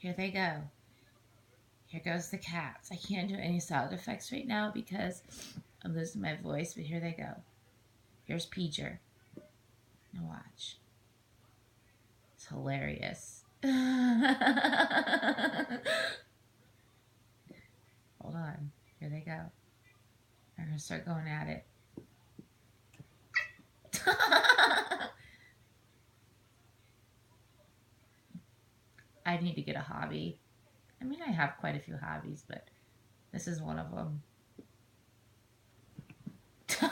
Here they go. Here goes the cats. I can't do any sound effects right now because I'm losing my voice, but here they go. Here's Peacher. Now watch. It's hilarious. Hold on. Here they go. They're going to start going at it. I need to get a hobby. I mean, I have quite a few hobbies, but this is one of them. Look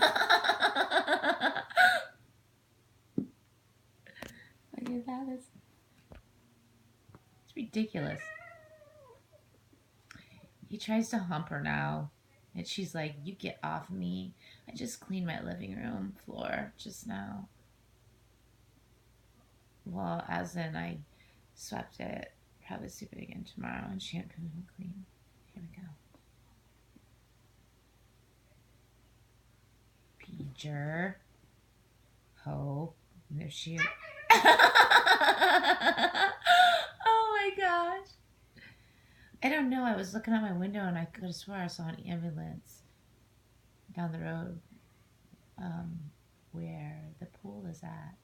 at that. It's ridiculous. He tries to hump her now, and she's like, you get off me. I just cleaned my living room floor just now. Well, as in I swept it. Probably sweep it again tomorrow and shampoo and clean. Here we go. Peacher. Hope. And there she is. Oh my gosh. I don't know. I was looking out my window and I could have sworn I saw an ambulance down the road where the pool is at.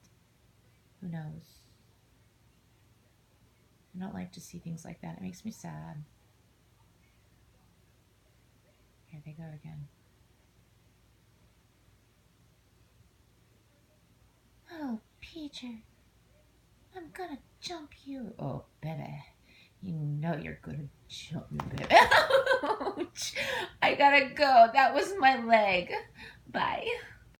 Who knows? I don't like to see things like that. It makes me sad. Here they go again. Oh, Peacher. I'm gonna jump you. Oh, baby. You know you're gonna jump me, baby. Ouch. I gotta go. That was my leg. Bye.